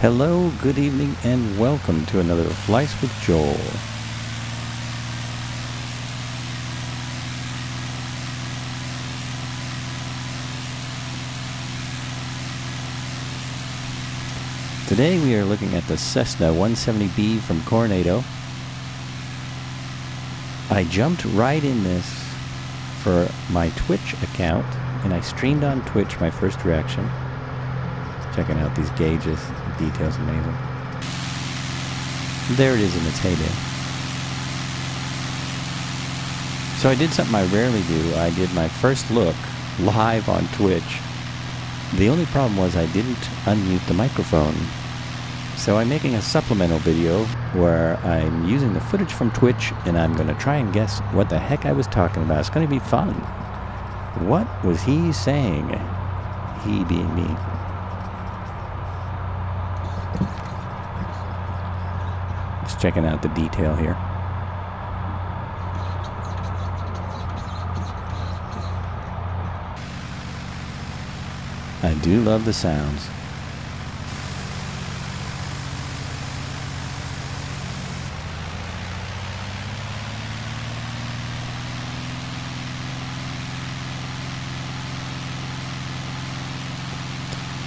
Hello, good evening, and welcome to another Flights with Joel. Today we are looking at the Cessna 170B from Carenado. I jumped right in this for my Twitch account, and I streamed on Twitch my first reaction. Checking out these gauges, the detail's amazing. There it is in its heyday. So I did something I rarely do. I did my first look live on Twitch. The only problem was I didn't unmute the microphone. So I'm making a supplemental video where I'm using the footage from Twitch, and I'm going to try and guess what the heck I was talking about. It's going to be fun. What was he saying? He being me. Just checking out the detail here. I do love the sounds.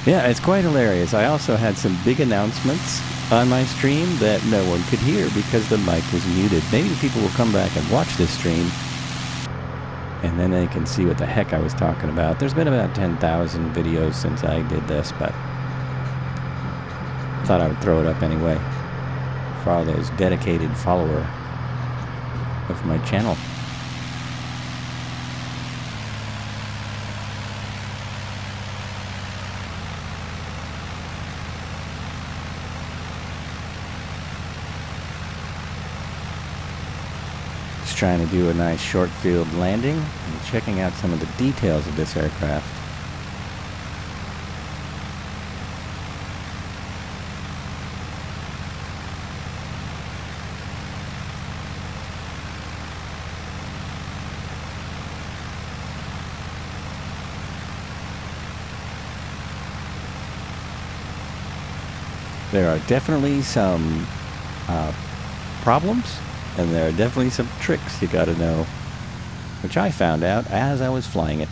Yeah, it's quite hilarious. I also had some big announcements on my stream that no one could hear because the mic was muted. Maybe people will come back and watch this stream, and then they can see what the heck I was talking about. There's been about 10,000 videos since I did this, but I thought I would throw it up anyway for all those dedicated followers of my channel. Just trying to do a nice short field landing and checking out some of the details of this aircraft. There are definitely some problems, and there are definitely some tricks you gotta know, which I found out as I was flying it.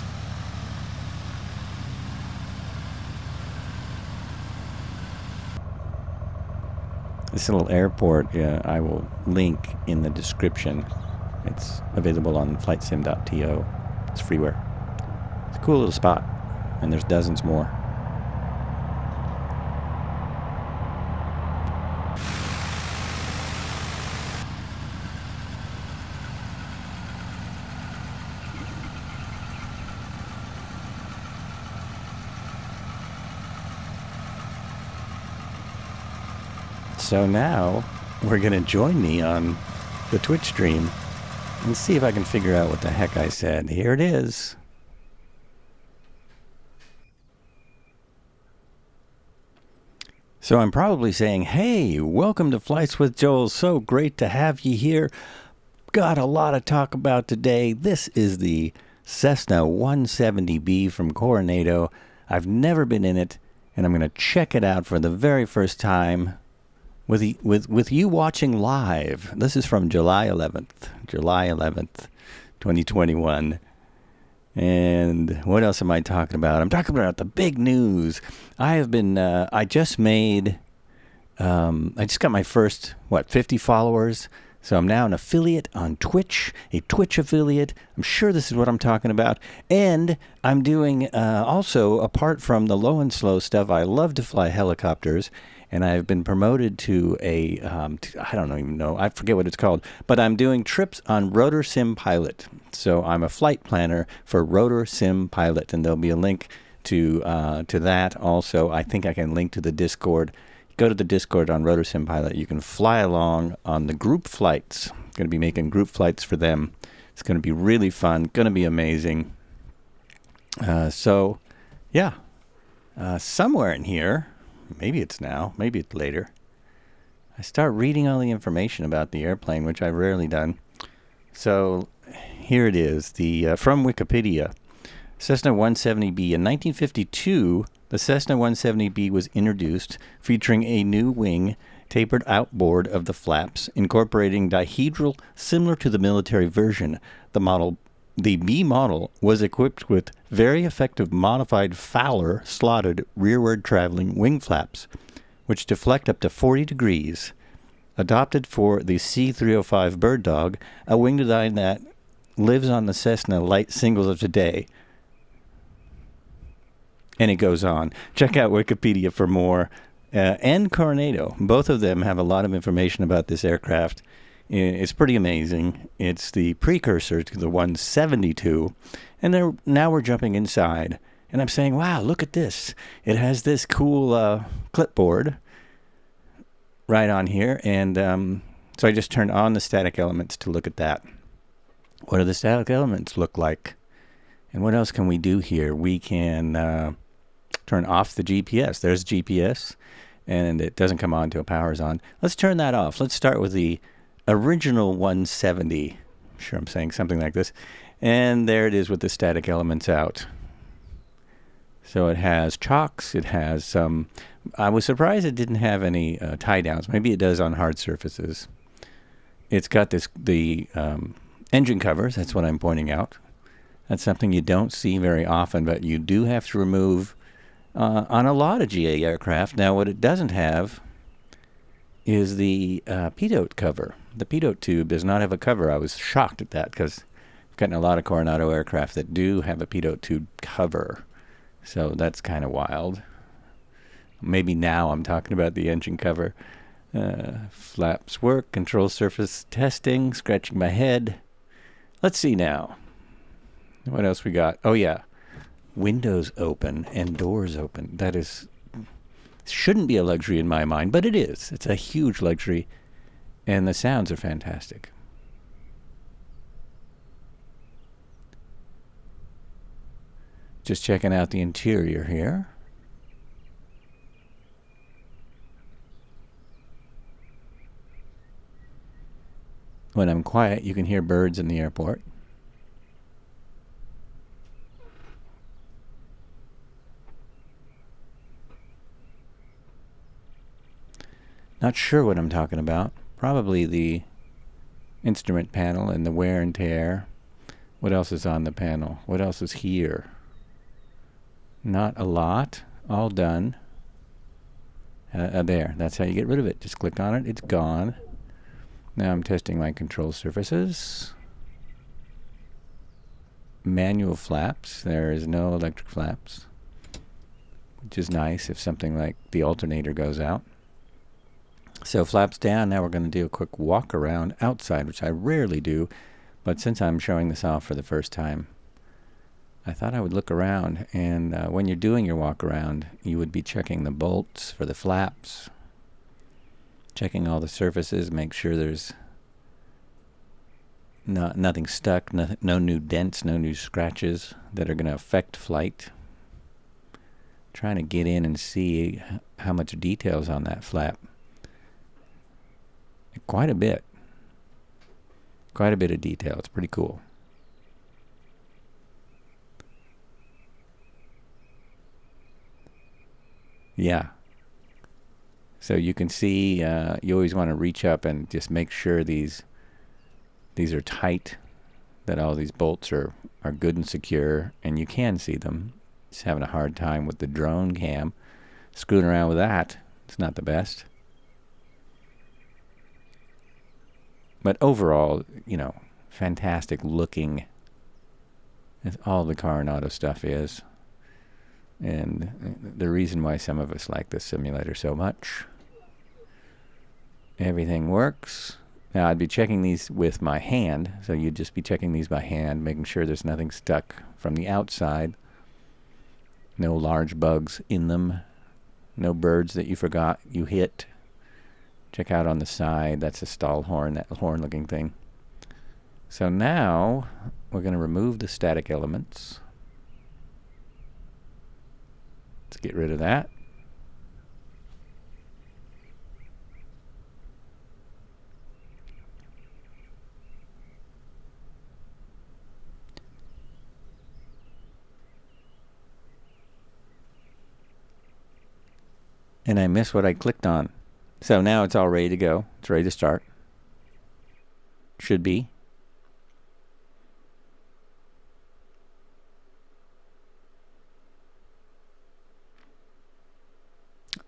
This little airport, I will link in the description. It's available on flightsim.to. It's freeware. It's a cool little spot, and there's dozens more. So now we're going to join me on the Twitch stream and see if I can figure out what the heck I said. Here it is. So I'm probably saying, hey, welcome to Flights with Joel. So great to have you here. Got a lot to talk about today. This is the Cessna 170B from Carenado. I've never been in it, and I'm going to check it out for the very first time. With you watching live. This is from July 11th, 2021. And what else am I talking about? I'm talking about the big news. I just got my first, 50 followers. So I'm now an affiliate on Twitch, a Twitch affiliate. I'm sure this is what I'm talking about. And I'm doing, also, apart from the low and slow stuff, I love to fly helicopters. And I've been promoted to I don't even know, I forget what it's called, but I'm doing trips on Rotor Sim Pilot. So I'm a flight planner for Rotor Sim Pilot, and there'll be a link to that also. I think I can link to the Discord. Go to the Discord on Rotor Sim Pilot. You can fly along on the group flights. I'm going to be making group flights for them. It's going to be really fun, going to be amazing. Somewhere in here, maybe it's now, maybe it's later, I start reading all the information about the airplane, which I've rarely done. So here it is, from Wikipedia. Cessna 170B. In 1952, the Cessna 170B was introduced, featuring a new wing, tapered outboard of the flaps, incorporating dihedral similar to the military version. The B model was equipped with very effective modified Fowler slotted rearward traveling wing flaps, which deflect up to 40 degrees. Adopted for the C-305 Bird Dog, a wing design that lives on the Cessna light singles of today. And it goes on. Check out Wikipedia for more. And Carenado. Both of them have a lot of information about this aircraft. It's pretty amazing. It's the precursor to the 172. And now we're jumping inside. And I'm saying, wow, look at this. It has this cool clipboard right on here. And so I just turned on the static elements to look at that. What do the static elements look like? And what else can we do here? We can turn off the GPS. There's GPS. And it doesn't come on until power's on. Let's turn that off. Let's start with the original 170. I'm sure I'm saying something like this. And there it is with the static elements out. So it has chocks. It has some... I was surprised it didn't have any tie downs. Maybe it does on hard surfaces. It's got the engine covers. That's what I'm pointing out. That's something you don't see very often, but you do have to remove on a lot of GA aircraft. Now, what it doesn't have is the pitot cover. The pitot tube does not have a cover. I was shocked at that because I've gotten a lot of Carenado aircraft that do have a pitot tube cover. So that's kind of wild. Maybe now I'm talking about the engine cover. Flaps work, control surface testing, scratching my head. Let's see now. What else we got? Oh, yeah. Windows open and doors open. That shouldn't be a luxury in my mind, but it is. It's a huge luxury, and the sounds are fantastic. Just checking out the interior here. When I'm quiet, you can hear birds in the airport. Not sure what I'm talking about. Probably the instrument panel and the wear and tear. What else is on the panel? What else is here? Not a lot. All done. There. That's how you get rid of it. Just click on it. It's gone. Now I'm testing my control surfaces. Manual flaps. There is no electric flaps, which is nice if something like the alternator goes out. So flaps down. Now we're going to do a quick walk around outside, which I rarely do. But since I'm showing this off for the first time, I thought I would look around. And when you're doing your walk around, you would be checking the bolts for the flaps, checking all the surfaces, make sure there's nothing stuck, no new dents, no new scratches that are going to affect flight. Trying to get in and see how much detail's on that flap. Quite a bit. Quite a bit of detail. It's pretty cool. Yeah. So you can see, you always want to reach up and just make sure these are tight, that all these bolts are good and secure, and you can see them. Just having a hard time with the drone cam. Screwing around with that, it's not the best. But overall, fantastic looking. That's all the Carenado stuff is. And the reason why some of us like this simulator so much. Everything works. Now, I'd be checking these with my hand. So you'd just be checking these by hand, making sure there's nothing stuck from the outside. No large bugs in them. No birds that you forgot you hit. Check out on the side. That's a stall horn, that horn-looking thing. So now we're going to remove the static elements. Let's get rid of that. and I missed what I clicked on. So now it's all ready to go. It's ready to start. Should be.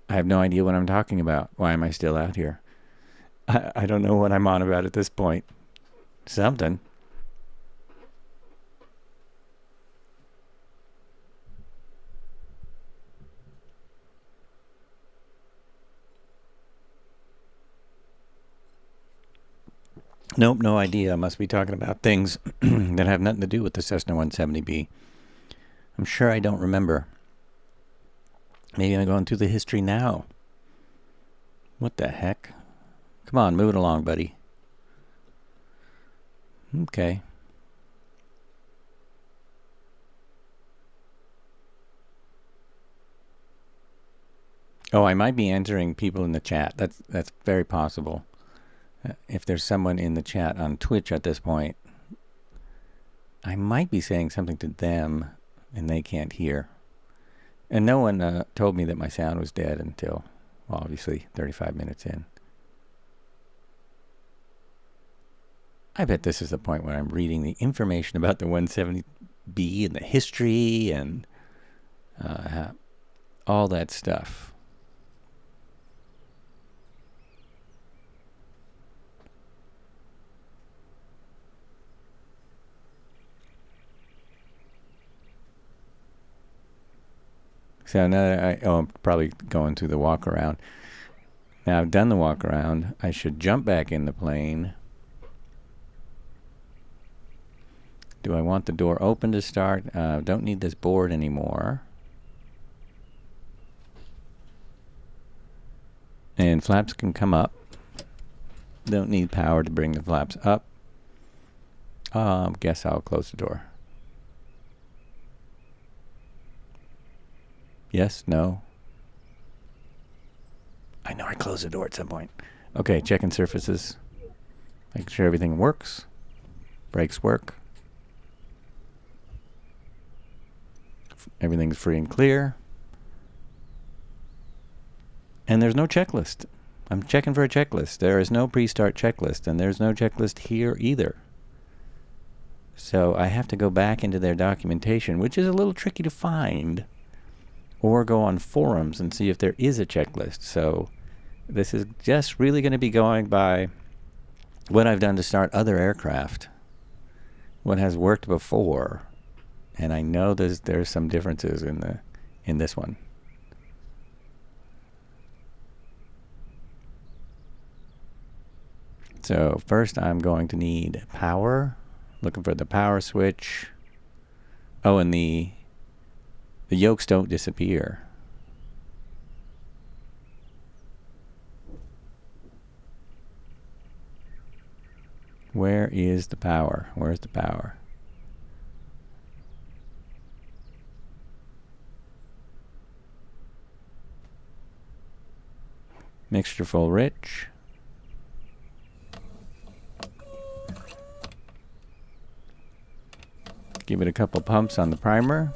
I have no idea what I'm talking about. Why am I still out here? I don't know what I'm on about at this point. Something. Nope, no idea. I must be talking about things that have nothing to do with the Cessna 170B. I'm sure I don't remember. Maybe I'm going through the history now. What the heck? Come on, move it along, buddy. Okay. Oh, I might be entering people in the chat. That's very possible. If there's someone in the chat on Twitch at this point, I might be saying something to them and they can't hear. And no one told me that my sound was dead until, well, obviously, 35 minutes in. I bet this is the point where I'm reading the information about the 170B and the history and all that stuff. So now that I'm probably going through the walk around. Now I've done the walk around. I should jump back in the plane. Do I want the door open to start? Don't need this board anymore. And flaps can come up. Don't need power to bring the flaps up. Guess I'll close the door. Yes, no. I know I closed the door at some point. Okay, checking surfaces. Making sure everything works. Brakes work. Everything's free and clear. And there's no checklist. I'm checking for a checklist. There is no pre-start checklist, and there's no checklist here either. So I have to go back into their documentation, which is a little tricky to find, or go on forums and see if there is a checklist. So this is just really going to be going by what I've done to start other aircraft, what has worked before, and I know there's some differences in this one. So first I'm going to need power. Looking for the power switch. Oh, and the yokes don't disappear. Where is the power? Where's the power? Mixture full rich. Give it a couple pumps on the primer.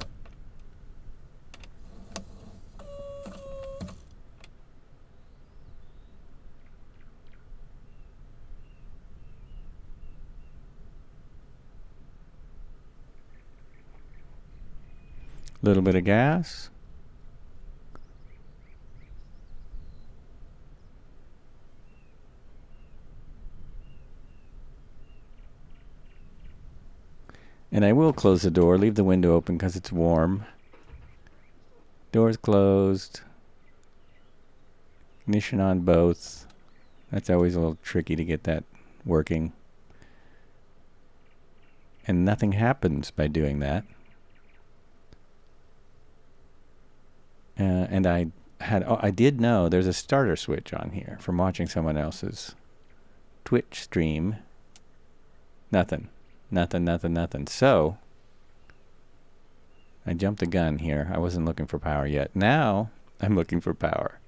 Little bit of gas. And I will close the door, leave the window open because it's warm. Door's closed. Ignition on both. That's always a little tricky to get that working. And nothing happens by doing that. And I did know there's a starter switch on here from watching someone else's Twitch stream. Nothing. So I jumped the gun here. I wasn't looking for power yet. Now I'm looking for power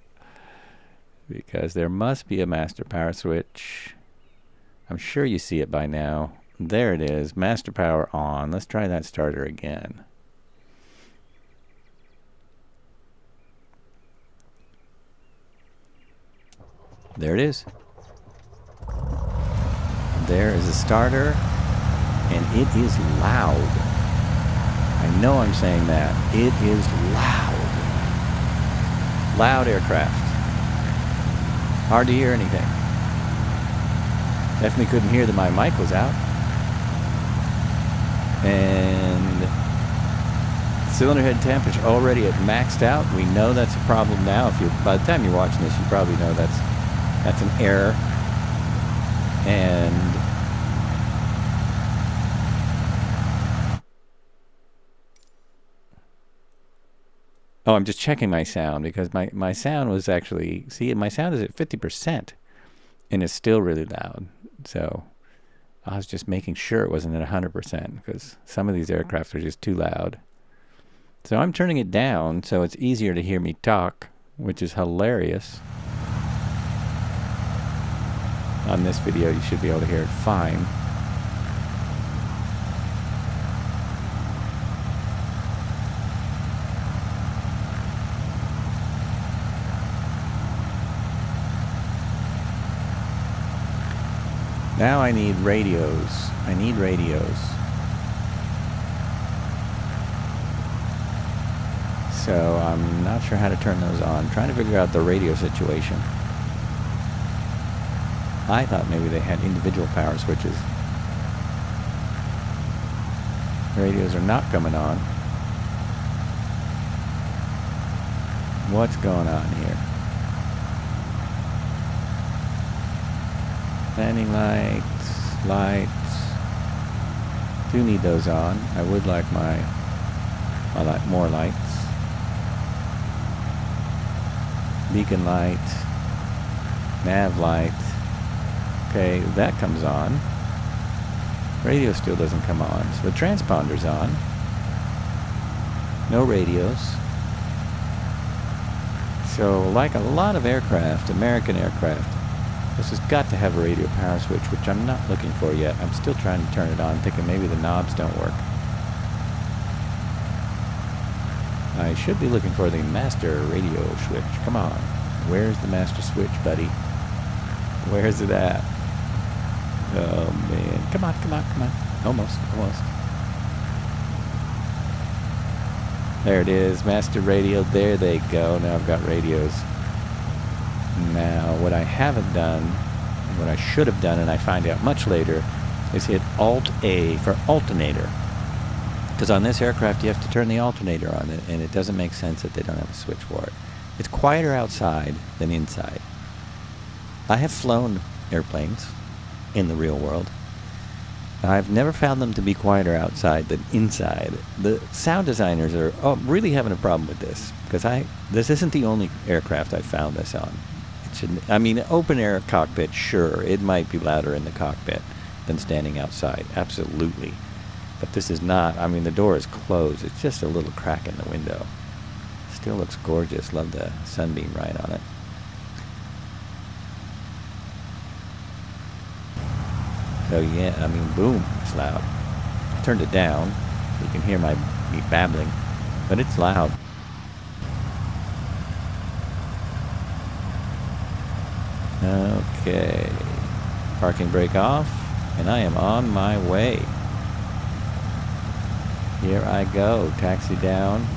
because there must be a master power switch. I'm sure you see it by now. There it is. Master power on. Let's try that starter again. There it is. There is a starter, and it is loud. I know I'm saying that. It is loud. Loud aircraft. Hard to hear anything. Definitely couldn't hear that my mic was out. And cylinder head temperature already at maxed out. We know that's a problem now. If you, by the time you're watching this, you probably know that's an error. And oh, I'm just checking my sound because my sound was actually, see, my sound is at 50% and it's still really loud. So I was just making sure it wasn't at 100% because some of these aircraft are just too loud. So I'm turning it down so it's easier to hear me talk, which is hilarious. On this video, you should be able to hear it fine. Now I need radios. I need radios. So I'm not sure how to turn those on. I'm trying to figure out the radio situation. I thought maybe they had individual power switches. Radios are not coming on. What's going on here? Landing lights, lights. Do need those on. I would like more lights. Beacon light, nav light. Okay, that comes on. Radio still doesn't come on, so the transponder's on. No radios. So, like a lot of aircraft, American aircraft, this has got to have a radio power switch, which I'm not looking for yet. I'm still trying to turn it on, thinking maybe the knobs don't work. I should be looking for the master radio switch. Come on. Where's the master switch, buddy? Where's it at? Oh, man. Come on, come on, come on. Almost, almost. There it is. Master radio. There they go. Now I've got radios. Now, what I haven't done, and what I should have done, and I find out much later, is hit Alt-A for alternator. Because on this aircraft, you have to turn the alternator on, and it doesn't make sense that they don't have a switch for it. It's quieter outside than inside. I have flown airplanes in the real world. I've never found them to be quieter outside than inside. The sound designers are really having a problem with this, because this isn't the only aircraft I've found this on. I mean, open air cockpit, sure, it might be louder in the cockpit than standing outside, absolutely. But this is not. I mean, the door is closed. It's just a little crack in the window. Still looks gorgeous. Love the sunbeam right on it. So yeah, I mean, boom, it's loud. I turned it down so you can hear me babbling, but it's loud. Okay, parking brake off, and I am on my way. Here I go, taxi down.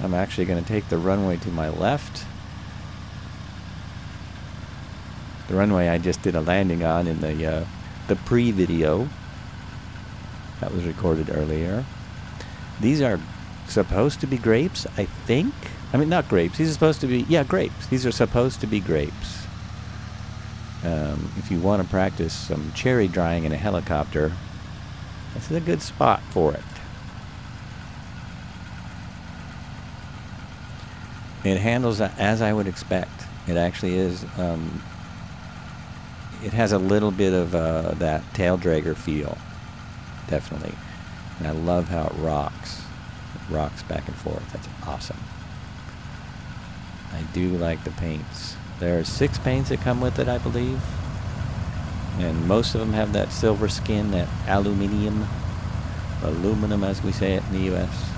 I'm actually going to take the runway to my left. The runway I just did a landing on in the pre-video. That was recorded earlier. These are supposed to be grapes, I think. I mean, not grapes. These are supposed to be, yeah, grapes. These are supposed to be grapes. If you want to practice some cherry drying in a helicopter, this is a good spot for it. It handles as I would expect. It actually is, it has a little bit of that tail dragger feel, definitely. And I love how it rocks. It rocks back and forth. That's awesome. I do like the paints. There are 6 paints that come with it, I believe. And most of them have that silver skin, that aluminum as we say it in the U.S.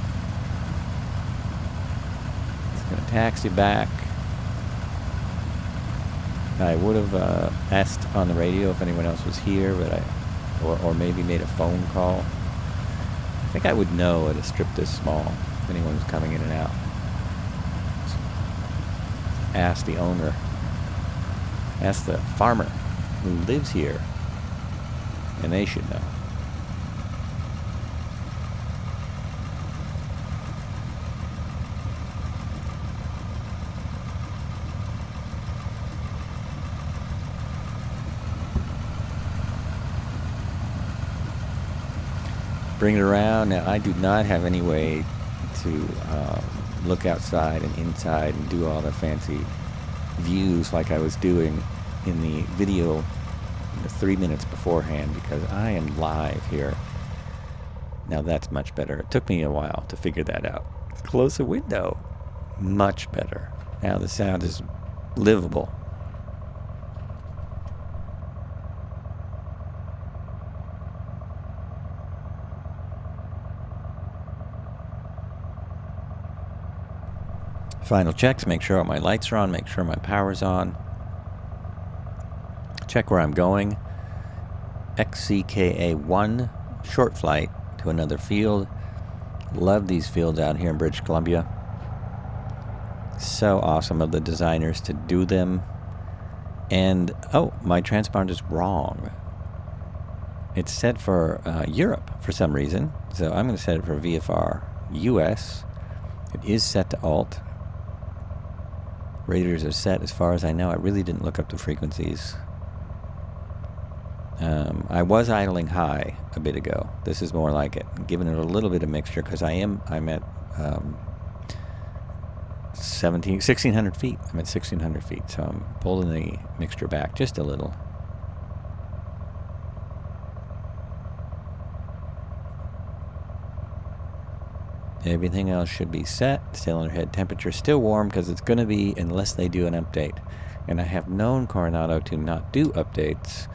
going to taxi back. I would have asked on the radio if anyone else was here, but or maybe made a phone call. I think I would know at a strip this small if anyone was coming in and out. Ask the owner. Ask the farmer who lives here, and they should know. Bring it around. Now, I do not have any way to look outside and inside and do all the fancy views like I was doing in the video 3 minutes beforehand, because I am live here. Now that's much better. It took me a while to figure that out. Close the window. Much better. Now the sound is livable. Final checks, make sure all my lights are on, make sure my power's on. Check where I'm going. XCKA1, short flight to another field. Love these fields out here in British Columbia. So awesome of the designers to do them. And, oh, my transponder's wrong. It's set for Europe for some reason. So I'm going to set it for VFR US. It is set to Alt. Radios are set as far as I know. I really didn't look up the frequencies. I was idling high a bit ago. This is more like it. I'm giving it a little bit of mixture because I'm at 1,600 feet. I'm at 1,600 feet, so I'm pulling the mixture back just a little. Everything else should be set. Cylinder head temperature still warm because it's going to be unless they do an update. And I have known Carenado to not do updates.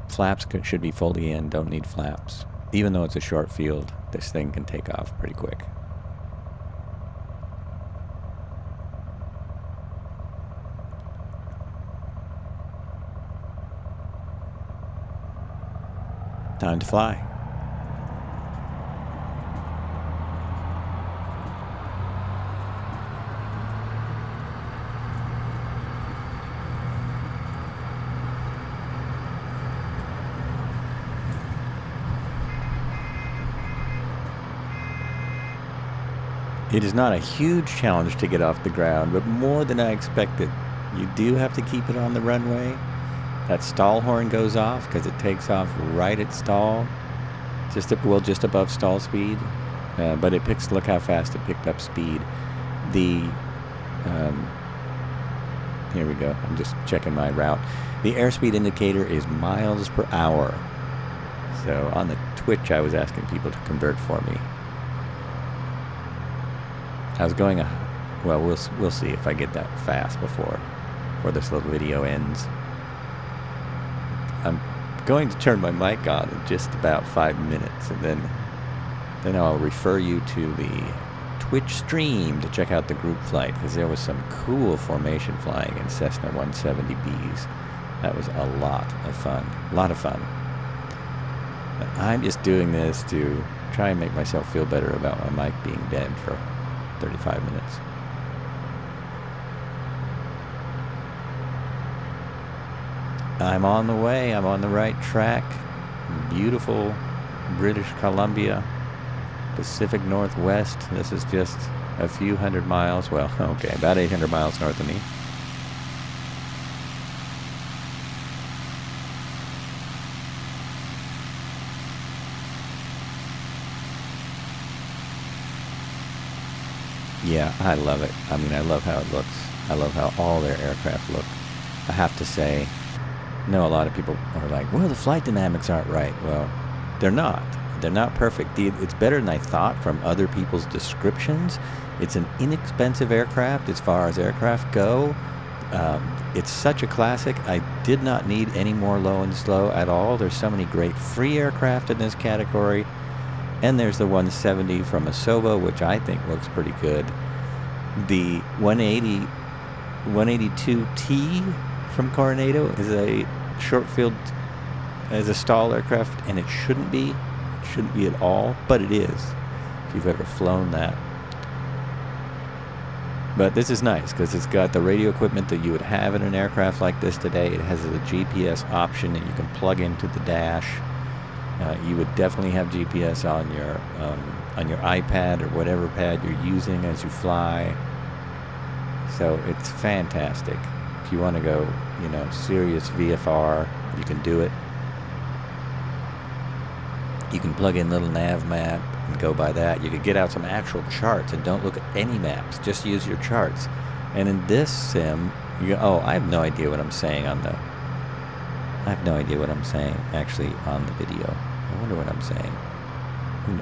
Flaps should be fully in, don't need flaps. Even though it's a short field, this thing can take off pretty quick. Time to fly. It is not a huge challenge to get off the ground, but more than I expected. You do have to keep it on the runway. That stall horn goes off because it takes off right at stall, just above stall speed. But it picks. Look how fast it picked up speed. Here we go. I'm just checking my route. The airspeed indicator is miles per hour. So on the Twitch, I was asking people to convert for me. I was going, well, we'll see if I get that fast before this little video ends. I'm going to turn my mic on in just about 5 minutes, and then I'll refer you to the Twitch stream to check out the group flight, because there was some cool formation flying in Cessna 170Bs. That was a lot of fun. But I'm just doing this to try and make myself feel better about my mic being dead for 35 minutes. I'm on the way. I'm on the right track. Beautiful British Columbia, Pacific Northwest. This is just a few hundred miles. Well, okay, about 800 miles north of me. Yeah, I love it. I mean, I love how it looks. I love how all their aircraft look. I have to say, I know a lot of people are like, well, the flight dynamics aren't right. Well, they're not. They're not perfect. It's better than I thought from other people's descriptions. It's an inexpensive aircraft as far as aircraft go. It's such a classic. I did not need any more low and slow at all. There's so many great free aircraft in this category. And there's the 170 from Asobo, which I think looks pretty good. The 182T from Carenado is a short-field, as a stall aircraft, and it shouldn't be. It shouldn't be at all, but it is, if you've ever flown that. But this is nice because it's got the radio equipment that you would have in an aircraft like this today. It has a GPS option that you can plug into the dash. You would definitely have GPS on your iPad or whatever pad you're using as you fly. So it's fantastic. If you want to go, serious VFR, you can do it. You can plug in little nav map and go by that. You could get out some actual charts and don't look at any maps. Just use your charts. And in this sim, I have no idea what I'm saying actually on the video. I wonder what I'm saying.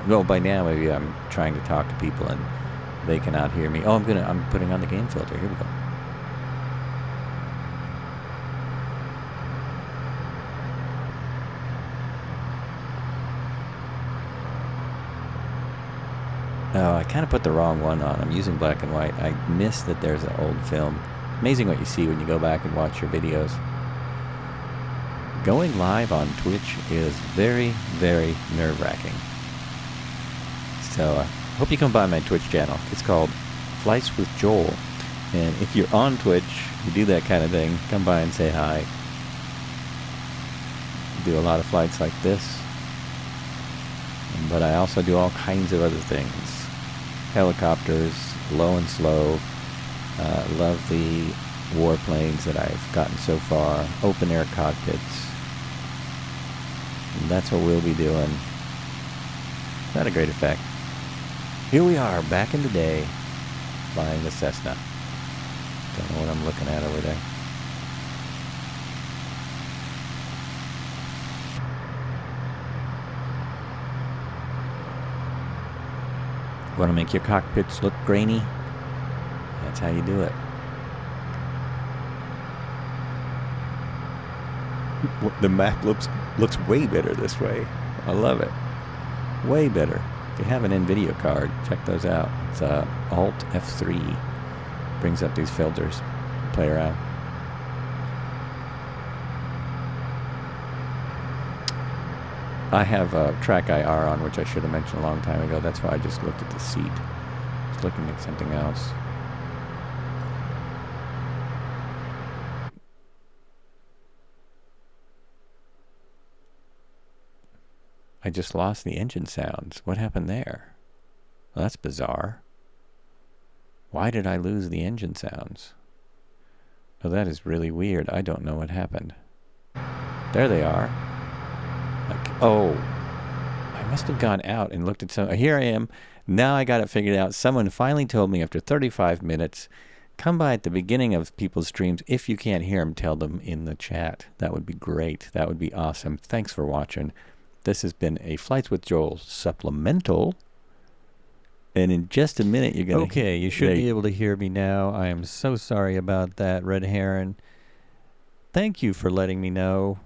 No, by now maybe I'm trying to talk to people and they cannot hear me. I'm putting on the game filter. Here we go. Oh, I kind of put the wrong one on. I'm using black and white. I missed that there's an old film. Amazing what you see when you go back and watch your videos. Going live on Twitch is very, very nerve-wracking. So, hope you come by my Twitch channel. It's called Flights with Joel. And if you're on Twitch, you do that kind of thing, come by and say hi. Do a lot of flights like this. But I also do all kinds of other things. Helicopters, low and slow. Love the warplanes that I've gotten so far. Open air cockpits. And that's what we'll be doing. Not a great effect. Here we are, back in the day, flying the Cessna. Don't know what I'm looking at over there. Want to make your cockpits look grainy? That's how you do it. The map looks way better this way. I love it. Way better. If you have an NVIDIA card, check those out. It's Alt F3. Brings up these filters. Play around. I have track IR on, which I should have mentioned a long time ago. That's why I just looked at the seat. I was looking at something else. I just lost the engine sounds. What happened there? Well, that's bizarre. Why did I lose the engine sounds? Oh, that is really weird. I don't know what happened. There they are. I must have gone out and looked at some. Here I am. Now I got it figured out. Someone finally told me after 35 minutes, come by at the beginning of people's streams. If you can't hear them, tell them in the chat. That would be great. That would be awesome. Thanks for watching. This has been a Flights with Joel supplemental. And in just a minute, you're going to... Okay, you should be able to hear me now. I am so sorry about that, Red Heron. Thank you for letting me know.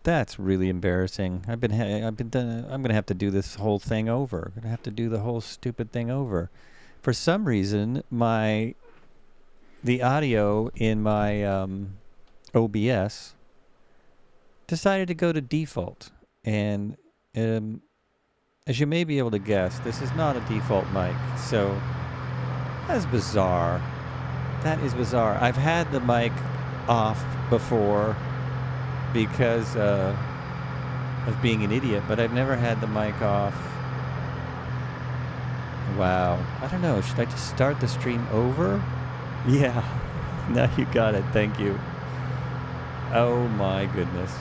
That's really embarrassing. I'm gonna have to do this whole thing over. I'm gonna have to do the whole stupid thing over. For some reason, the audio in my OBS decided to go to default, and as you may be able to guess, this is not a default mic. So that's bizarre. That is bizarre. I've had the mic off before because of being an idiot, but I've never had the mic off. Wow. I don't know. Should I just start the stream over? Yeah. No, you got it. Thank you. Oh my goodness.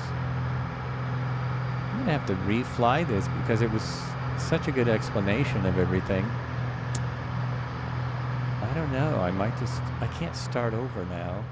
I'm going to have to refly this because it was such a good explanation of everything. I don't know. I can't start over now.